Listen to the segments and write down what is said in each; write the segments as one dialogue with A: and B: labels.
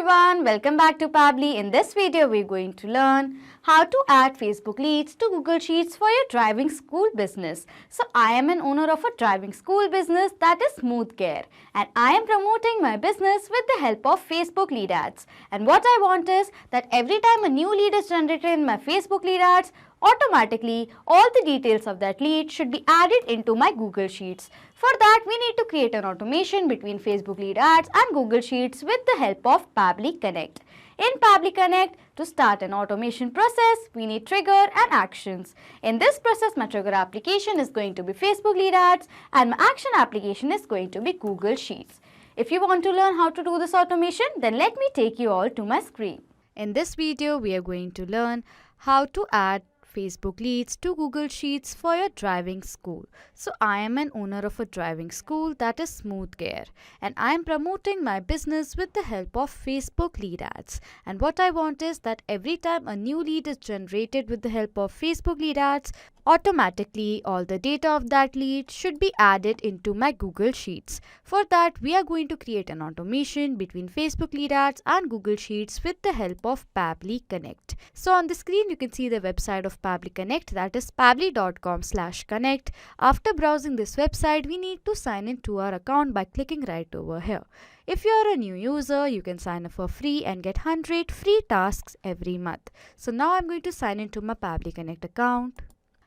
A: everyone, welcome back to Pabbly. In this video, we're going to learn how to add Facebook leads to Google Sheets for your driving school business. So I am an owner of a driving school business, that is Smooth Care, and I am promoting my business with the help of Facebook lead ads. And what I want is that every time a new lead is generated in my Facebook lead ads, automatically all the details of that lead should be added into my Google Sheets. For that, we need to create an automation between Facebook lead ads and Google Sheets with the help of Pabbly Connect. In Pabbly Connect, to start an automation process, we need trigger and actions. In this process, my trigger application is going to be Facebook lead ads and my action application is going to be Google Sheets. If you want to learn how to do this automation, then let me take you all to my screen. In this video, we are going to learn how to add Facebook leads to Google Sheets for your driving school. So I am an owner of a driving school, that is Smooth Care, and I am promoting my business with the help of Facebook lead ads. And what I want is that every time a new lead is generated with the help of Facebook lead ads, automatically all the data of that lead should be added into my Google Sheets. For that, we are going to create an automation between Facebook lead ads and Google Sheets with the help of Pabbly Connect. So on the screen, you can see the website of Pabbly Connect, that is pabbly.com/connect. After browsing this website, we need to sign in to our account by clicking right over here. If you are a new user, you can sign up for free and get 100 free tasks every month. So now I'm going to sign into my Pabbly Connect account.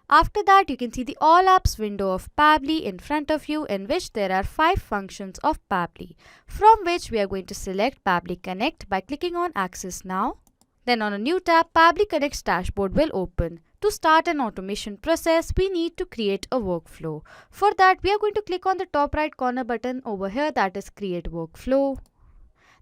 A: After that, you can see the All Apps window of Pabbly in front of you, in which there are 5 functions of Pabbly, from which we are going to select Pabbly Connect by clicking on Access Now. Then on a new tab, Pabbly Connect's dashboard will open. To start an automation process, we need to create a workflow. For that, we are going to click on the top right corner button over here, that is Create Workflow.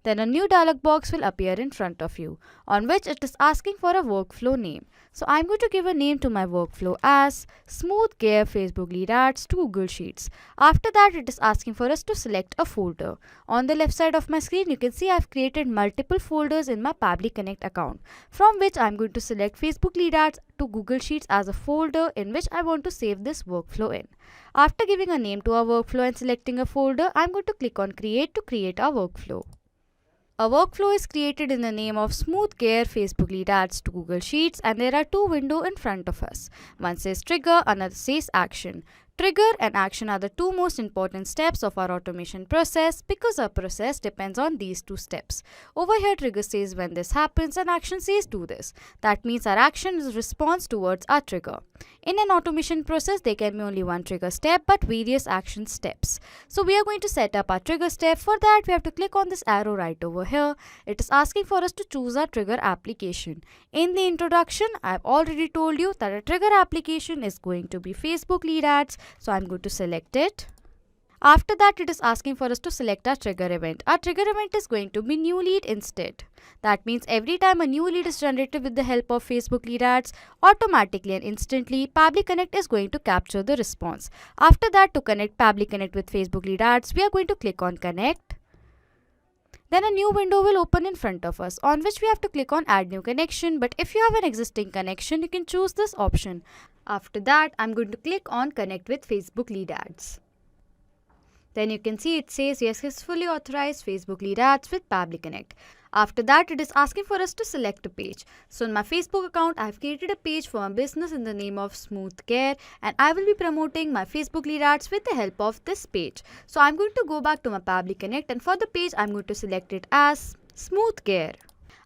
A: Then a new dialog box will appear in front of you, on which it is asking for a workflow name. So I'm going to give a name to my workflow as Smooth Care Facebook Lead Ads to Google Sheets. After that, it is asking for us to select a folder. On the left side of my screen, you can see I've created multiple folders in my Pabbly Connect account, from which I'm going to select Facebook Lead Ads to Google Sheets as a folder in which I want to save this workflow in. After giving a name to our workflow and selecting a folder, I'm going to click on Create to create our workflow. A workflow is created in the name of Smooth Care Facebook Lead Ads to Google Sheets, and there are 2 windows in front of us. One says Trigger, another says Action. Trigger and action are the 2 most important steps of our automation process because our process depends on these 2 steps. Over here, trigger says when this happens and action says do this. That means our action is response towards our trigger. In an automation process, there can be only one trigger step but various action steps. So we are going to set up our trigger step. For that, we have to click on this arrow right over here. It is asking for us to choose our trigger application. In the introduction, I have already told you that a trigger application is going to be Facebook lead ads. So I'm going to select it. After that, it is asking for us to select our trigger event. Our trigger event is going to be new lead instead. That means every time a new lead is generated with the help of Facebook lead ads, automatically and instantly, Pabbly Connect is going to capture the response. After that, to connect Pabbly Connect with Facebook lead ads, we are going to click on Connect. Then a new window will open in front of us, on which we have to click on Add New Connection. But if you have an existing connection, you can choose this option. After that, I'm going to click on Connect with Facebook Lead Ads. Then you can see it says yes, successfully authorized Facebook Lead Ads with Pabbly Connect. After that, it is asking for us to select a page. So in my Facebook account, I have created a page for my business in the name of Smooth Care, and I will be promoting my Facebook lead ads with the help of this page. So I'm going to go back to my Pabbly Connect, and for the page, I'm going to select it as Smooth Care.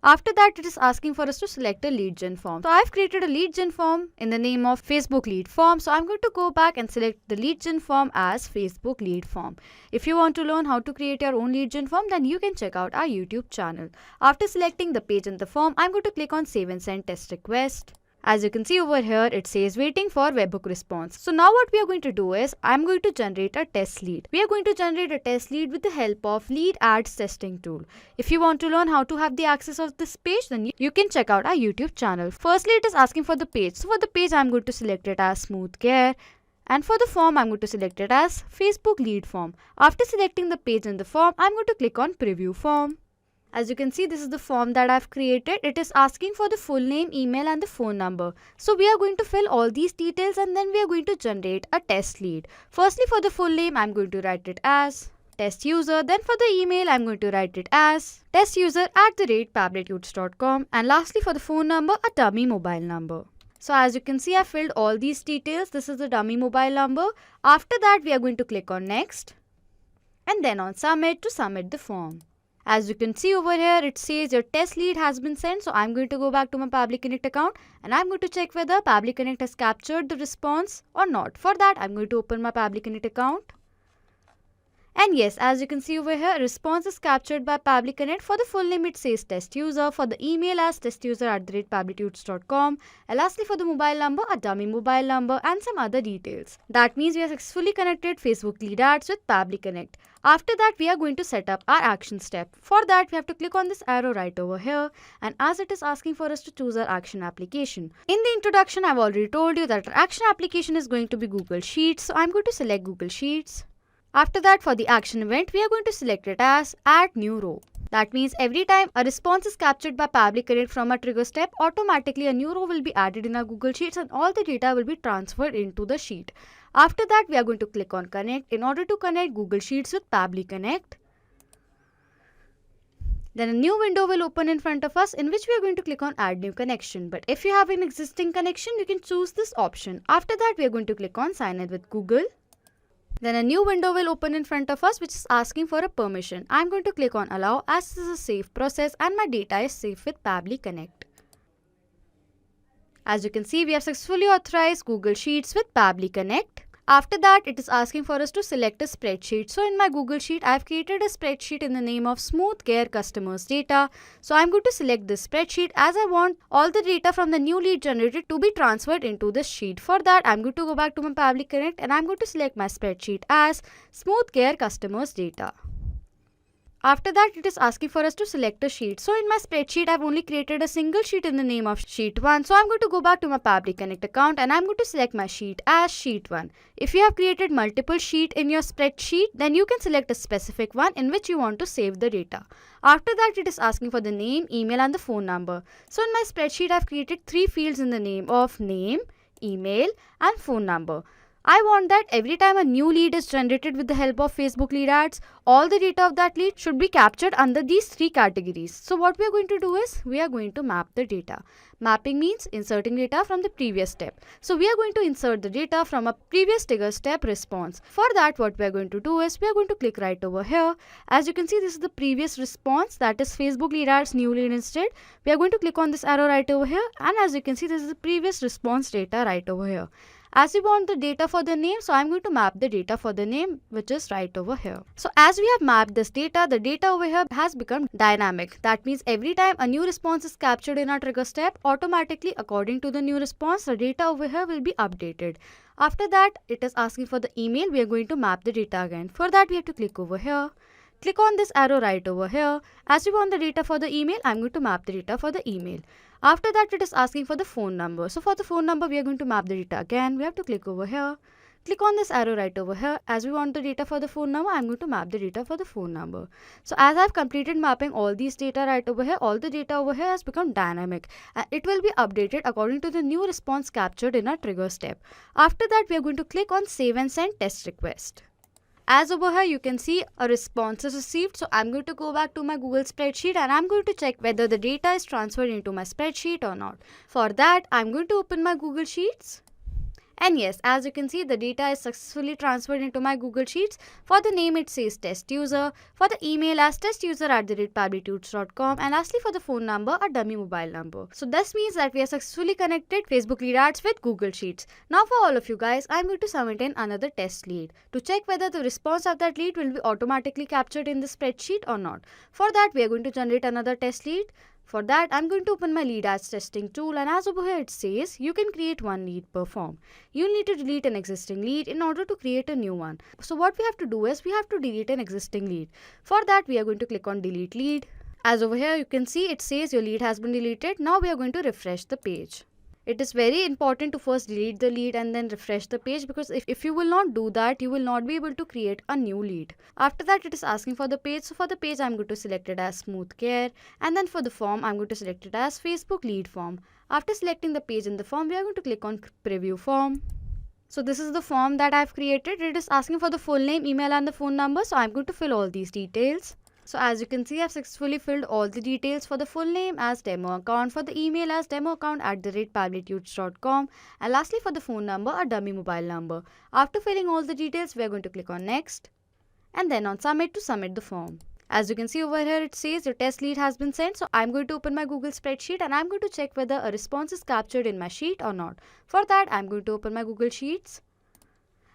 A: After that, it is asking for us to select a lead gen form. So I've created a lead gen form in the name of Facebook lead form. So I'm going to go back and select the lead gen form as Facebook lead form. If you want to learn how to create your own lead gen form, then you can check out our YouTube channel. After selecting the page and the form, I'm going to click on Save and Send Test Request. As you can see over here, it says waiting for webhook response. So now what we are going to do is, I'm going to generate a test lead. We are going to generate a test lead with the help of Lead Ads Testing tool. If you want to learn how to have the access of this page, then you can check out our YouTube channel. Firstly, it is asking for the page. So for the page, I'm going to select it as Smooth Care. And for the form, I'm going to select it as Facebook lead form. After selecting the page and the form, I'm going to click on Preview Form. As you can see, this is the form that I've created. It is asking for the full name, email and the phone number. So we are going to fill all these details and then we are going to generate a test lead. Firstly, for the full name, I'm going to write it as test user. Then for the email, I'm going to write it as testuser@pabletutes.com. And lastly, for the phone number, a dummy mobile number. So as you can see, I filled all these details. This is the dummy mobile number. After that, we are going to click on next and then on submit to submit the form. As you can see over here, it says your test lead has been sent. So I'm going to go back to my Pabbly Connect account and I'm going to check whether Pabbly Connect has captured the response or not. For that, I'm going to open my Pabbly Connect account. And yes, as you can see over here, response is captured by Pabbly Connect. For the full name, it says test user. For the email as testuser@pabletutes.com. And lastly, for the mobile number, a dummy mobile number and some other details. That means we have successfully connected Facebook lead ads with Pabbly Connect. After that, we are going to set up our action step. For that, we have to click on this arrow right over here. And as it is asking for us to choose our action application. In the introduction, I've already told you that our action application is going to be Google Sheets. So I'm going to select Google Sheets. After that, for the action event, we are going to select it as add new row. That means every time a response is captured by Pabbly Connect from a trigger step, automatically a new row will be added in our Google Sheets and all the data will be transferred into the sheet. After that, we are going to click on connect in order to connect Google Sheets with Pabbly Connect. Then a new window will open in front of us in which we are going to click on add new connection. But if you have an existing connection, you can choose this option. After that, we are going to click on sign in with Google. Then a new window will open in front of us which is asking for a permission. I'm going to click on allow as this is a safe process and my data is safe with Pabbly Connect. As you can see, we have successfully authorized Google Sheets with Pabbly Connect. After that, it is asking for us to select a spreadsheet. So in my Google Sheet, I have created a spreadsheet in the name of Smooth Care Customers Data. So I'm going to select this spreadsheet as I want all the data from the new lead generated to be transferred into this sheet. For that, I'm going to go back to my Pabbly Connect and I'm going to select my spreadsheet as Smooth Care Customers Data. After that, it is asking for us to select a sheet. So in my spreadsheet, I've only created a single sheet in the name of sheet 1. So I'm going to go back to my Pabbly Connect account and I'm going to select my sheet as sheet 1. If you have created multiple sheets in your spreadsheet, then you can select a specific one in which you want to save the data. After that, it is asking for the name, email and the phone number. So in my spreadsheet, I've created 3 fields in the name of name, email and phone number. I want that every time a new lead is generated with the help of Facebook lead ads, all the data of that lead should be captured under these 3 categories. So what we are going to do is, we are going to map the data. Mapping means inserting data from the previous step. So we are going to insert the data from a previous trigger step response. For that, what we are going to do is, we are going to click right over here. As you can see, this is the previous response, that is Facebook lead ads new lead instead. We are going to click on this arrow right over here. And as you can see, this is the previous response data right over here. As we want the data for the name, so I'm going to map the data for the name which is right over here. So as we have mapped this data, the data over here has become dynamic. That means every time a new response is captured in our trigger step, automatically according to the new response, the data over here will be updated. After that, it is asking for the email. We are going to map the data again. For that, we have to click over here. Click on this arrow right over here. As we want the data for the email, I'm going to map the data for the email. After that, it is asking for the phone number. So for the phone number, we are going to map the data again. We have to click over here. Click on this arrow right over here. As we want the data for the phone number, I'm going to map the data for the phone number. So as I've completed mapping all these data right over here, all the data over here has become dynamic. And it will be updated according to the new response captured in our trigger step. After that, we are going to click on save and send test request. As over here, you can see a response is received. So I'm going to go back to my Google spreadsheet and I'm going to check whether the data is transferred into my spreadsheet or not. For that, I'm going to open my Google Sheets. And yes, as you can see, the data is successfully transferred into my Google Sheets. For the name, it says test user. For the email as testuser@pabletutes.com. And lastly, for the phone number, a dummy mobile number. So this means that we have successfully connected Facebook lead ads with Google Sheets. Now for all of you guys, I'm going to submit in another test lead to check whether the response of that lead will be automatically captured in the spreadsheet or not. For that, we are going to generate another test lead. For that, I'm going to open my lead ads testing tool, and as over here it says, you can create 1 lead per form. You need to delete an existing lead in order to create a new one. So what we have to do is, we have to delete an existing lead. For that, we are going to click on delete lead. As over here, you can see it says your lead has been deleted. Now we are going to refresh the page. It is very important to first delete the lead and then refresh the page, because if you will not do that, you will not be able to create a new lead. After that, it is asking for the page. So for the page, I'm going to select it as Smooth Care. And then for the form, I'm going to select it as Facebook lead form. After selecting the page in the form, we are going to click on preview form. So this is the form that I've created. It is asking for the full name, email and the phone number. So I'm going to fill all these details. So as you can see, I've successfully filled all the details for the full name as demo account, for the email as demo account @pablitudes.com, and lastly for the phone number, a dummy mobile number. After filling all the details, we are going to click on next and then on submit to submit the form. As you can see over here, it says your test lead has been sent. So I'm going to open my Google spreadsheet and I'm going to check whether a response is captured in my sheet or not. For that, I'm going to open my Google Sheets.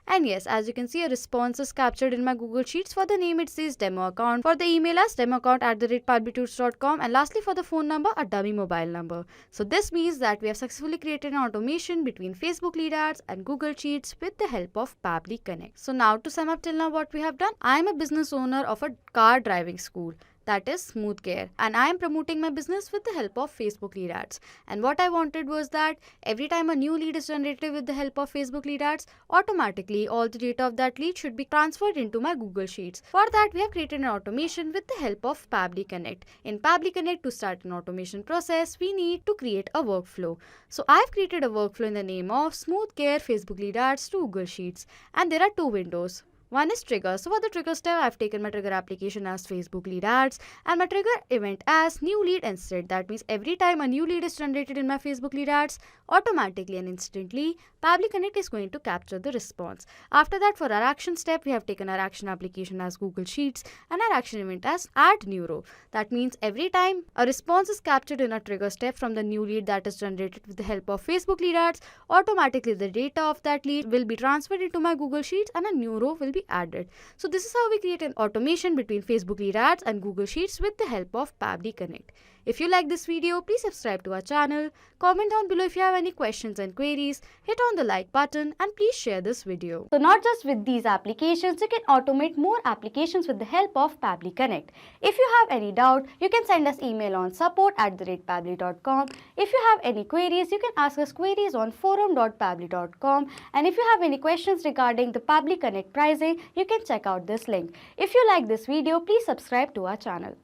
A: And yes, as you can see, a response is captured in my Google Sheets. For the name, it says demo account. For the email as demo account @pablitudes.com. And lastly, for the phone number, a dummy mobile number. So this means that we have successfully created an automation between Facebook lead ads and Google Sheets with the help of Pabbly Connect. So now to sum up till now what we have done, I am a business owner of a car driving school, that is Smooth Care, and I am promoting my business with the help of Facebook lead ads. And what I wanted was that every time a new lead is generated with the help of Facebook lead ads, automatically all the data of that lead should be transferred into my Google Sheets. For that, we have created an automation with the help of Pabbly Connect. In Pabbly Connect, to start an automation process, we need to create a workflow. So I've created a workflow in the name of Smooth Care Facebook lead ads to Google Sheets, and there are two windows. One is trigger. So for the trigger step, I've taken my trigger application as Facebook lead ads and my trigger event as new lead instead. That means every time a new lead is generated in my Facebook lead ads, automatically and instantly, Pabbly Connect is going to capture the response. After that, for our action step, we have taken our action application as Google Sheets and our action event as add new row. That means every time a response is captured in a trigger step from the new lead that is generated with the help of Facebook lead ads, automatically the data of that lead will be transferred into my Google Sheets and a new row will be added. So this is how we create an automation between Facebook lead ads and Google Sheets with the help of Pabbly Connect. If you like this video, please subscribe to our channel, comment down below if you have any questions and queries, hit on the like button and please share this video. So not just with these applications, you can automate more applications with the help of Pabbly Connect. If you have any doubt, you can send us email on support@pabbly.com. If you have any queries, you can ask us queries on forum.pabbly.com, and if you have any questions regarding the Pabbly Connect pricing, you can check out this link. If you like this video, please subscribe to our channel.